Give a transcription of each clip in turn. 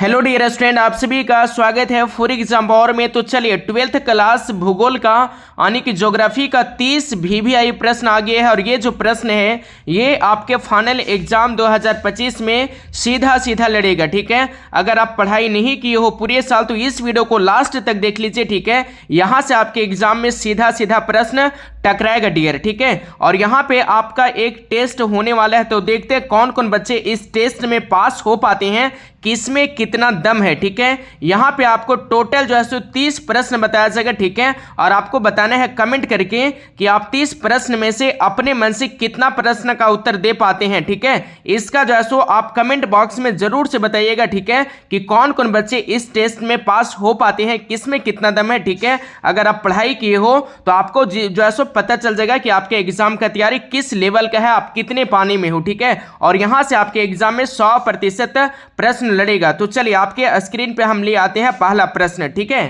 Hello dear student, आप सभी का स्वागत है फॉर एग्जाम पावर में। तो चलिए 12th क्लास भूगोल का यानी कि ज्योग्राफी का 30 वीवीआई प्रश्न आ गया है। और ये जो प्रश्न है ये आपके फाइनल एग्जाम 2025 में सीधा सीधा लड़ेगा। ठीक है, अगर आप पढ़ाई नहीं किए हो पूरे साल तो इस वीडियो को लास्ट तक देख लीजिए। ठीक है, यहाँ से आपके एग्जाम में सीधा सीधा प्रश्न टकराएगा डियर। ठीक है, और यहाँ पे आपका एक टेस्ट होने वाला है, तो देखते हैं कौन कौन बच्चे इस टेस्ट में पास हो पाते हैं, किसमें कितना दम है। ठीक है, यहाँ पे आपको टोटल जो है सो 30 प्रश्न बताया जाएगा। ठीक है, और आपको बताना है कमेंट करके कि आप 30 प्रश्न में से अपने मन से कितना प्रश्न का उत्तर दे पाते हैं। ठीक है, इसका जो है सो आप कमेंट बॉक्स में जरूर से बताइएगा। ठीक है, कि कौन कौन बच्चे इस टेस्ट में पास हो पाते हैं, किसमें कितना दम है। ठीक है, अगर आप पढ़ाई किए हो तो आपको जो है सो पता चल जाएगा कि आपके एग्जाम का तैयारी किस लेवल का है, आप कितने पानी में हो। ठीक है, और यहां से आपके एग्जाम में 100% प्रश्न लड़ेगा। तो चलिए आपके स्क्रीन पे हम ले आते हैं पहला प्रश्न। ठीक है,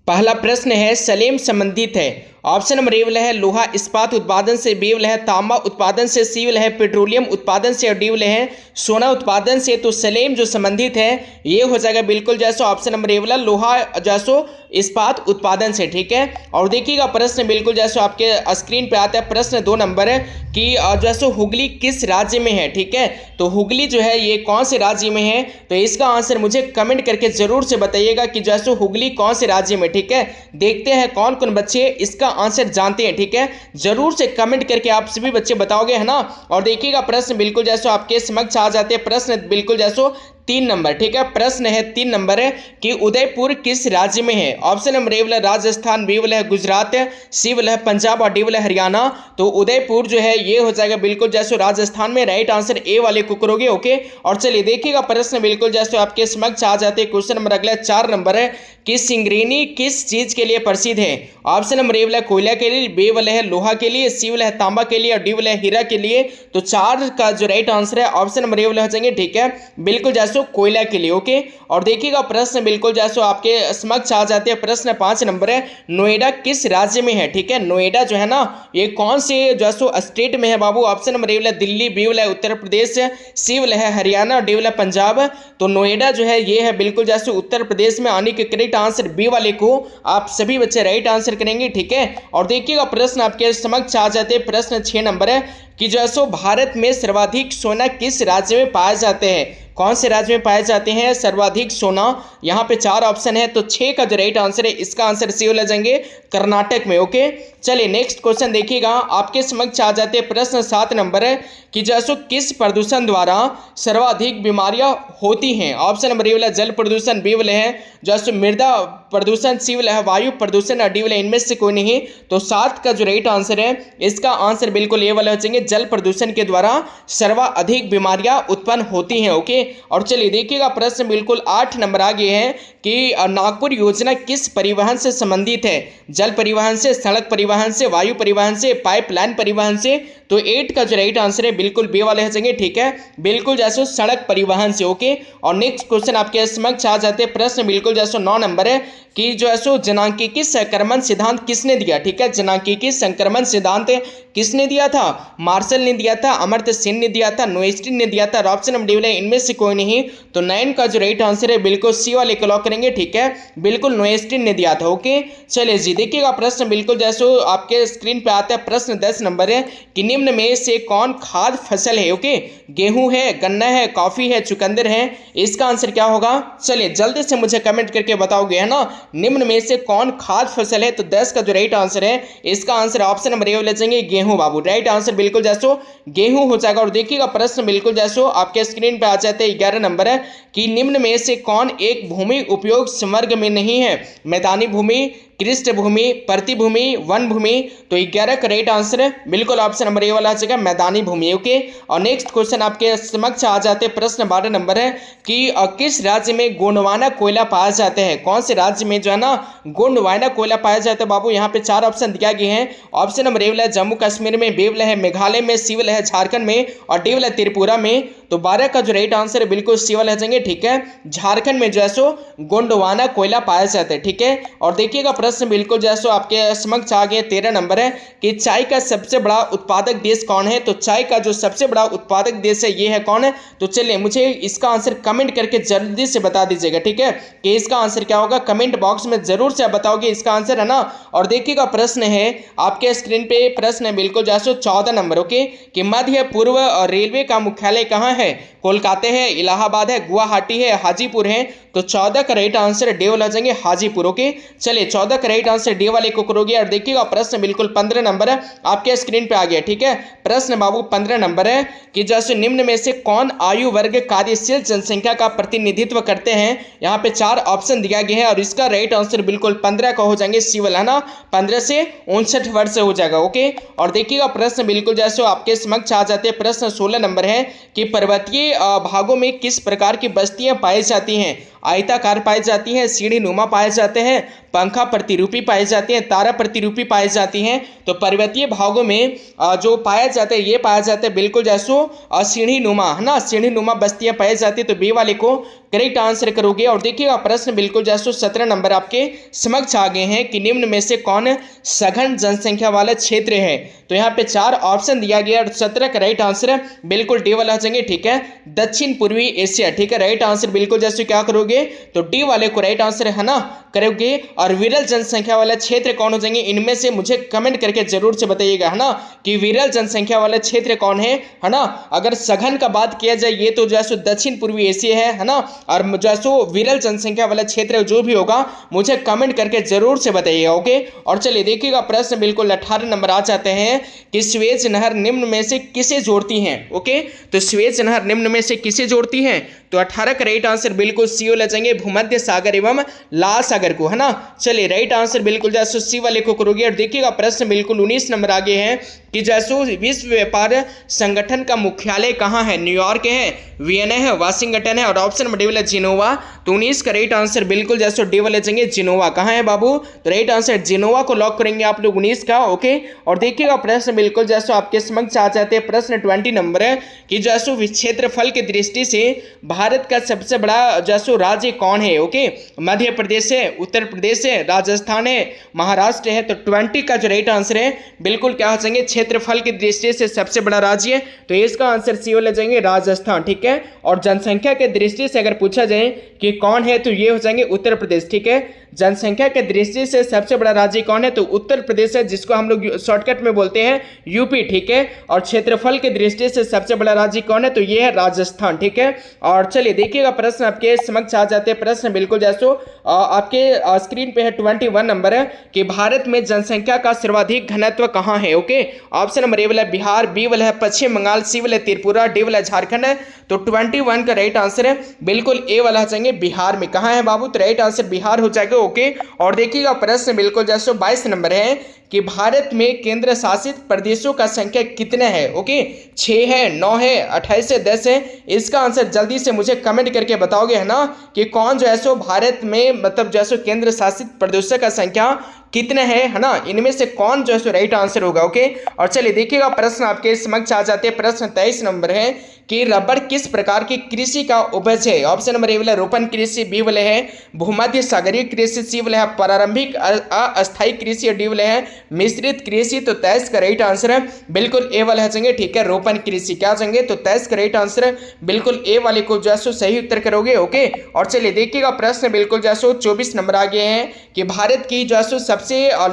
पहला प्रश्न है सलेम संबंधित है। ऑप्शन नंबर ए वाला है लोहा इस्पात उत्पादन से, बी वाला है तांबा उत्पादन से, सी वाला है पेट्रोलियम उत्पादन से, और डी वाला है सोना उत्पादन से। तो सलेम जो संबंधित है ये हो जाएगा बिल्कुल जैसो ऑप्शन नंबर ए वाला लोहा जैसो इस्पात उत्पादन से। ठीक है, और देखिएगा प्रश्न बिल्कुल जैसो आपके स्क्रीन पे आता है। प्रश्न 2 नंबर है कि जैसो हुगली किस राज्य में है। ठीक है, तो हुगली जो है ये कौन से राज्य में है, तो इसका आंसर मुझे कमेंट करके जरूर से बताइएगा कि जैसो हुगली कौन से राज्य में। ठीक है, देखते हैं कौन कौन बच्चे इसका आंसर जानते हैं। ठीक है, जरूर से कमेंट करके आप सभी बच्चे बताओगे, है ना। और देखिएगा प्रश्न बिल्कुल जैसो आपके समक्ष आ जाते हैं। प्रश्न बिल्कुल जैसो 3 नंबर। ठीक है, प्रश्न है 3 नंबर है कि उदयपुर किस राज्य में है। ऑप्शन नंबर ए वाला राजस्थान, बी वाला है गुजरात, सी वाला है पंजाब, और डी वाला है हरियाणा। तो उदयपुर जो है ये हो जाएगा बिल्कुल जैसो राजस्थान में। राइट आंसर ए वाले को करोगे। ओके, और चलिए देखिएगा प्रश्न बिल्कुल जैसो आपके समक्ष आ जाते हैं। क्वेश्चन नंबर अगला 4 नंबर है कि सिंगरेनी किस चीज के लिए प्रसिद्ध है। ऑप्शन नंबर ए वाला कोयला के लिए, बी वाला है लोहा के लिए, सी वाला है तांबा के लिए, और डी वाला है हीरा के लिए। तो 4 का जो राइट आंसर है ऑप्शन नंबर ए वाला हो जाएंगे। ठीक है, बिल्कुल जैसो कोयला के लिए। ओके, और देखिएगा प्रश्न बिल्कुल जैसो आपके समक्ष आ जाते हैं। प्रश्न 5 नंबर है नोएडा किस राज्य में है। ठीक है, नोएडा जो है ना ये कौन से जैसो स्टेट में है बाबू। ऑप्शन नंबर ए वाला दिल्ली, बी वाला उत्तर प्रदेश, सी वाला है हरियाणा, और डी वाला पंजाब। तो नोएडा जो है ये है बिल्कुल जैसो उत्तर प्रदेश में। आने के करेक्ट आंसर बी वाले को आप सभी बच्चे राइट आंसर करेंगे। ठीक है, और देखिएगा प्रश्न आपके समक्ष आ जाते हैं। प्रश्न 6 नंबर है कि जैसो भारत में सर्वाधिक सोना किस राज्य में पाए जाते हैं। कौन से राज्य में पाए जाते हैं सर्वाधिक सोना। यहाँ पे 4 ऑप्शन है, तो 6 का जो राइट आंसर है इसका आंसर सी हो जाएंगे कर्नाटक में। ओके, चलिए नेक्स्ट क्वेश्चन देखिएगा आपके समक्ष आ जाते हैं। प्रश्न 7 नंबर है कि जैसो किस प्रदूषण द्वारा सर्वाधिक बीमारियां होती हैं। ऑप्शन नंबर ए वाला जल प्रदूषण, बी वाले है जैसो मृदा प्रदूषण, सी वाला है वायु प्रदूषण, और डी वाला इनमें से कोई नहीं। तो 7 का जो राइट आंसर है इसका आंसर बिल्कुल ए वाला हो जाएंगे जल प्रदूषण के द्वारा सर्वाधिक बीमारियां उत्पन्न होती हैं। ओके, और चलिए देखिएगा प्रश्न बिल्कुल 8 नंबर आ गए हैं कि नागपुर योजना किस परिवहन से संबंधित है। जल परिवहन से, सड़क परिवहन से, वायु परिवहन से, पाइपलाइन परिवहन से। तो 8 का जो राइट आंसर है बिल्कुल बी वाले हो जाएंगे। ठीक है, बिल्कुल जैसो सड़क परिवहन से। ओके, और नेक्स्ट क्वेश्चन आपके समक्ष आ जाते हैं। प्रश्न बिल्कुल जैसो 9 नंबर है कि जो है सो जनांकीय संक्रमण सिद्धांत किसने दिया। ठीक है, जनांकीय संक्रमण सिद्धांत किसने दिया था। मार्शल ने दिया था, अमर्त्य सेन ने दिया था, नोएस्टिन ने दिया था, और ऑप्शन नंबर डी वाला इनमें से कोई नहीं। तो 9 का जो राइट आंसर है बिल्कुल सी वाले को लॉक करेंगे। ठीक है, बिल्कुल नोएस्टिन ने दिया था। ओके, चलिए जी देखिएगा प्रश्न बिल्कुल जैसो आपके स्क्रीन पे आता है। प्रश्न 10 नंबर है कि निम्न में से कौन खाद्य फसल है। ओके, गेहूं है, गन्ना है, कॉफी है, चुकंदर है। इसका आंसर क्या होगा, चलिए जल्दी से मुझे कमेंट करके बताओगे, है ना। निम्न में से कौन खाद्य फसल है, तो 10 का जो राइट आंसर है इसका आंसर ऑप्शन नंबर ए ले जाएंगे गेहूं बाबू। राइट आंसर बिल्कुल जैसो गेहूं हो जाएगा। और देखिएगा प्रश्न बिल्कुल जैसो आपके स्क्रीन पे आ जाते हैं। 11 नंबर है कि निम्न में से कौन एक भूमि उपयोग समर्ग में नहीं है। मैदानी भूमि, कृष्ण भूमि, प्रतिभूमि, वन भूमि। तो 11 का राइट आंसर है बिल्कुल ऑप्शन नंबर ए वाला आ जाएगा मैदानी भूमि। ओके, और नेक्स्ट क्वेश्चन आपके समक्ष आ जाते हैं। प्रश्न 12 नंबर है कि किस राज्य में गोंडवाना कोयला पाया जाता है। कौन से राज्य में जो है ना गोंडवाना कोयला पाया जाता है बाबू। यहाँ पे 4 ऑप्शन दिया गए हैं। ऑप्शन नंबर ए वाला जम्मू कश्मीर में, बी वाला है मेघालय में, सी वाला है झारखंड में, और डी वाला त्रिपुरा में। तो 12 का जो राइट आंसर है बिल्कुल सी वाला आ जाएंगे। ठीक है, झारखंड में जो है सो गोंडवाना कोयला पाया जाता है। ठीक है, और देखिएगा प्रश्न बिल्कुल जैसो आपके समक्ष आ गए। 13 नंबर है कि चाय का सबसे बड़ा उत्पादक देश कौन है। तो चाय का जो सबसे बड़ा उत्पादक देश है ये है कौन है। तो चलिए मुझे इसका आंसर कमेंट करके जल्दी से बता दीजिएगा, ठीक है, कि इसका आंसर क्या होगा। कमेंट बॉक्स में जरूर से आप बताओगे इसका आंसर, है ना। और देखिएगा प्रश्न है आपके स्क्रीन पे, प्रश्न है बिल्कुल जैसो 14 नंबर, ओके, कि मध्य पूर्व रेलवे का मुख्यालय कहाँ है। कोलकाता है, इलाहाबाद है, गुवाहाटी है, हाजीपुर है। तो 14 का राइट आंसर डी वाला जाएंगे हाजीपुर, ओके। चलिए 14 का राइट आंसर डी वाले को करोगे। और देखिएगा प्रश्न बिल्कुल 15 नंबर है आपके स्क्रीन पे आ गया, ठीक है। प्रश्न बाबू 15 नंबर है कि जैसे निम्न में से कौन आयु वर्ग कार्यशील जनसंख्या का प्रतिनिधित्व करते हैं। यहाँ पे 4 ऑप्शन दिया गया है और इसका राइट आंसर बिल्कुल 15 का हो जाएंगे सी वाला, है ना। 15 से 59 वर्ष हो जाएगा, ओके। और देखिएगा प्रश्न बिल्कुल जैसे आपके समक्ष आ जाते हैं। प्रश्न 16 नंबर है कि पर्वतीय भागों में किस प्रकार की बस्तियां पाई जाती हैं। आयताकार पाई जाती हैं, सीढ़ी नुमा पाए जाते हैं, पंखा प्रतिरूपी पाई जाती हैं, तारा प्रतिरूपी पाई जाती हैं। तो पर्वतीय भागों में जो पाया जाता है ये पाया जाता है बिल्कुल जैसो सीढ़ी नुमा, है ना। सीढ़ी नुमा बस्तियां पाई जाती है। तो बी वाले को करेक्ट आंसर करोगे। और देखिएगा प्रश्न बिल्कुल जैसो 17 नंबर आपके समक्ष आ गए हैं कि निम्न में से कौन सघन जनसंख्या वाला क्षेत्र है। तो यहाँ पे 4 ऑप्शन दिया गया और 17 का राइट आंसर बिल्कुल डी वाला जाएंगे, ठीक है, दक्षिण पूर्वी एशिया, ठीक है। राइट आंसर बिल्कुल जैसे क्या करोगे तो डी वाले को राइट आंसर, है ना, करोगे। और विरल जनसंख्या वाला क्षेत्र कौन हो जाएंगे इनमें से मुझे कमेंट करके जरूर से बताइएगा, है ना, कि विरल जनसंख्या वाला क्षेत्र कौन है ना। अगर सघन का बात किया जाए ये तो जैसो दक्षिण पूर्वी एशिया है ना। और जैसो विरल जनसंख्या वाला क्षेत्र जो भी होगा मुझे कमेंट करके जरूर से बताइएगा, ओके। और चलिए देखिएगा प्रश्न बिल्कुल 18 नंबर आ जाते हैं कि स्वेज नहर निम्न में से किसे जोड़ती है, ओके। तो स्वेज नहर निम्न में से किसे जोड़ती है। तो 18 का राइट आंसर बिल्कुल सी हो जाएंगे भूमध्य सागर एवं लाल सागर को, है ना। चलिए राइट आंसर बिल्कुल जैसो सी वाले को करोगे। और देखिएगा प्रश्न बिल्कुल 19 नंबर आगे है कि जैसो विश्व व्यापार संगठन का मुख्यालय कहाँ है। न्यूयॉर्क है, वियना है, वाशिंगटन है। और ऑप्शन में डी वाला जिनोवा। तो 19 का राइट आंसर बिल्कुल जैसो डी वाले जाएंगे जिनोवा। कहाँ है बाबू। तो राइट आंसर जिनोवा को लॉक करेंगे आप लोग 19 का, ओके। और देखिएगा प्रश्न बिल्कुल जैसो आपके समक्ष आ जाते हैं। प्रश्न 20 नंबर है कि जैसो क्षेत्रफल की दृष्टि से भारत का सबसे बड़ा जैसो राज्य कौन है, ओके। मध्य प्रदेश है, उत्तर प्रदेश है, राजस्थान है, महाराष्ट्र है। तो 20 का जो राइट आंसर है बिल्कुल क्या हो जाएंगे क्षेत्रफल की दृष्टि से सबसे बड़ा राज्य है। तो इसका आंसर सी ले जाएंगे राजस्थान, ठीक है। और जनसंख्या के दृष्टि से अगर पूछा जाए कि कौन है तो ये हो जाएंगे उत्तर प्रदेश, ठीक है। जनसंख्या के दृष्टि से सबसे बड़ा राज्य कौन है तो उत्तर प्रदेश है, जिसको हम लोग शॉर्टकट में बोलते हैं यूपी, ठीक है। और क्षेत्रफल की दृष्टि से सबसे बड़ा राज्य कौन है तो ये है राजस्थान, ठीक है। और चलिए देखिएगा प्रश्न आपके समक्ष आ जाते हैं। प्रश्न बिल्कुल जैसो आपके स्क्रीन पे है 21 नंबर है कि भारत में जनसंख्या का सर्वाधिक घनत्व कहाँ है, ओके। ऑप्शन नंबर ए वाला बिहार, बी वाला है पश्चिम बंगाल, सी वाला त्रिपुरा, डी वाला झारखंड है। तो 21 का राइट आंसर है बिल्कुल ए वाला जाएंगे बिहार में। कहाँ है बाबू। तो राइट आंसर बिहार हो जाएगा, ओके। और देखिएगा प्रश्न बिल्कुल जैसे 22 नंबर है कि भारत में केंद्र शासित प्रदेशों का संख्या कितने हैं, ओके। 6 है, 9 है, 28 है, 10 है। इसका आंसर जल्दी से मुझे कमेंट करके बताओगे, है ना, कि कौन जो है सो भारत में मतलब जैसो केंद्र शासित प्रदेशों का संख्या कितने हैं, है ना, इनमें से कौन जो है सो राइट आंसर होगा, ओके। और चलिए देखिएगा प्रश्न आपके समक्ष आ जाते हैं। प्रश्न 23 नंबर है कि रबर किस प्रकार की कृषि का उपज है। ऑप्शन नंबर ए वाला रोपण कृषि, बी वाले है भूमध्य सागरीय कृषि, सी वाले है प्रारंभिक अस्थायी कृषि, और डी वाले है मिश्रित कृषि। तो 23 का राइट आंसर है बिल्कुल ए वाला जाएंगे, ठीक है, रोपण कृषि। क्या जाएंगे तो 23 का राइट आंसर है बिल्कुल ए वाले को जो है सो सही उत्तर करोगे, ओके। और चलिए देखिएगा प्रश्न बिल्कुल जो है सो 24 नंबर आ गए हैं कि भारत की जो है सो सबसे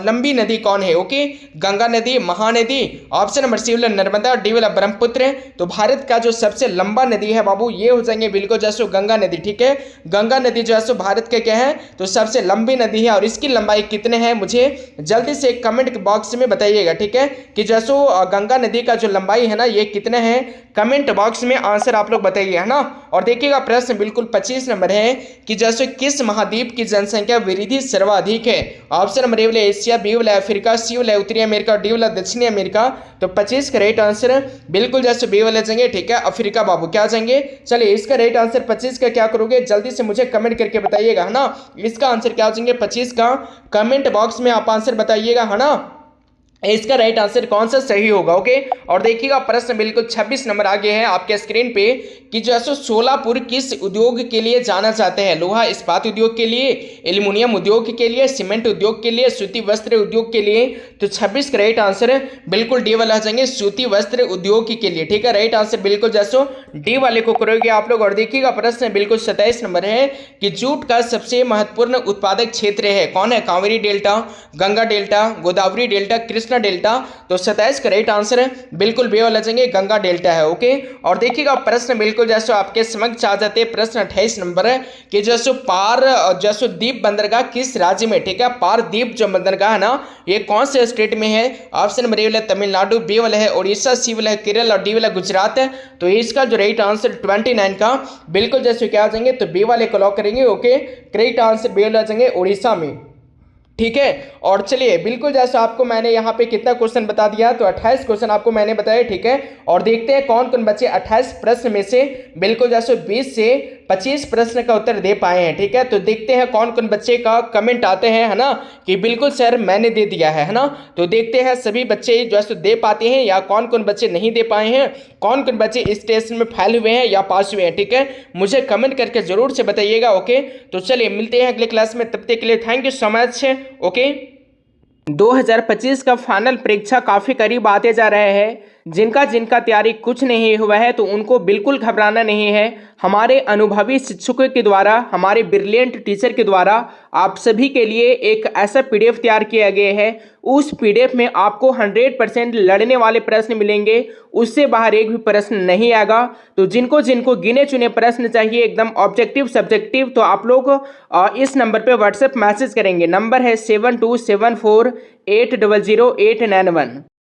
लंबी नदी कौन है, ओके। गंगा नदी, महानदी, ऑप्शन नंबर सी वाला नर्मदा, डी वाला ब्रह्मपुत्र। तो भारत का जो सबसे लंबा नदी है बाबू ये हो जाएंगे बिल्कुल जैसो गंगा नदी, ठीक है। गंगा नदी जो है सो भारत के क्या है तो सबसे लंबी नदी है। और इसकी लंबाई कितने हैं मुझे जल्दी से कमेंट बॉक्स में बताइएगा, ठीक है, कि जैसो गंगा नदी का जो लंबाई है ना ये कितने हैं कमेंट बॉक्स में आंसर आप लोग बताइए, है ना। और देखिएगा प्रश्न बिल्कुल 25 नंबर है कि जैसे किस महाद्वीप की जनसंख्या वृद्धि सर्वाधिक है। ऑप्शन नंबर ए वाला एशिया, बी वाला अफ्रीका, सी वाला उत्तरी अमेरिका, डी वाला दक्षिणी अमेरिका। तो 25 का राइट आंसर बिल्कुल जैसे बी वाले जाएंगे, ठीक है, अफ्रीका बाबू। क्या जाएंगे चलिए इसका राइट आंसर 25 का क्या करोगे जल्दी से मुझे कमेंट करके बताइएगा, है ना। इसका आंसर क्या हो जाएंगे 25 का कमेंट बॉक्स में आप आंसर बताइएगा, है ना। इसका राइट आंसर कौन सा सही होगा। ओके, और देखिएगा प्रश्न बिल्कुल 26 नंबर आगे है आपके स्क्रीन पे कि जो है सोलापुर किस उद्योग के लिए जाना चाहते हैं। लोहा इस्पात उद्योग के लिए, एल्यूमिनियम उद्योग के लिए, सीमेंट उद्योग के लिए, सूती वस्त्र उद्योग के लिए। तो 26 का राइट आंसर बिल्कुल डी वाला आ जाएंगे, सूती वस्त्र उद्योग के लिए। ठीक है, राइट आंसर बिल्कुल जैसो डी वाले को करोगे आप लोग। और देखिएगा प्रश्न बिल्कुल 27 नंबर है कि जूट का सबसे महत्वपूर्ण उत्पादक क्षेत्र है, कौन है। Kaveri delta, Ganga delta, Godavari delta, Krishna delta. तो 27 का राइट आंसर है बिल्कुल बे वाला जाएंगे, गंगा डेल्टा है। ओके, और देखिएगा प्रश्न बिल्कुल जैसो आपके समक्ष आ जाते हैं। प्रश्न 28 नंबर है कि जैसो द्वीप बंदरगाह किस राज्य में। ठीक है, पारदीप जो बंदरगाह है ना, ये कौन से स्टेट में है। ऑप्शन नंबर ए वाला तमिलनाडु, बी वाला है उड़ीसा, सी वाला है केरल और डी वाला गुजरात है। तो इसका जो राइट आंसर 29 का बिल्कुल जैसे क्या आ जाएंगे, तो बी वाले को लॉक करेंगे। ओके, राइट आंसर बी वाला जाएंगे उड़ीसा में। ठीक है, और चलिए बिल्कुल जैसा आपको मैंने यहाँ पे कितना क्वेश्चन बता दिया, तो 28 क्वेश्चन आपको मैंने बताया। ठीक है, और देखते हैं कौन कौन बच्चे 28 प्रश्न में से बिल्कुल जैसे 20 से 25 प्रश्न का उत्तर दे पाए हैं। ठीक है, तो देखते हैं कौन कौन बच्चे का कमेंट आते हैं, है ना, कि बिल्कुल सर मैंने दे दिया है ना। तो देखते हैं सभी बच्चे जो है दे पाते हैं या कौन कौन बच्चे नहीं दे पाए हैं, कौन कौन बच्चे इस टेस्ट में फेल हुए हैं या पास हुए हैं। ठीक है, मुझे कमेंट करके जरूर से बताइएगा। ओके, तो चलिए मिलते हैं अगले क्लास में, तब तक के लिए thank you so much. Okay, 2025 का फाइनल परीक्षा काफ़ी करीब आते जा रहे हैं। जिनका जिनका तैयारी कुछ नहीं हुआ है तो उनको बिल्कुल घबराना नहीं है। हमारे अनुभवी शिक्षकों के द्वारा, हमारे ब्रिलियंट टीचर के द्वारा आप सभी के लिए एक ऐसा पीडीएफ तैयार किया गया है। उस पीडीएफ में आपको 100% लड़ने वाले प्रश्न मिलेंगे, उससे बाहर एक भी प्रश्न नहीं आएगा। तो जिनको जिनको गिने चुने प्रश्न चाहिए एकदम ऑब्जेक्टिव सब्जेक्टिव, तो आप लोग इस नंबर पे व्हाट्सएप मैसेज करेंगे। नंबर है 7274800891।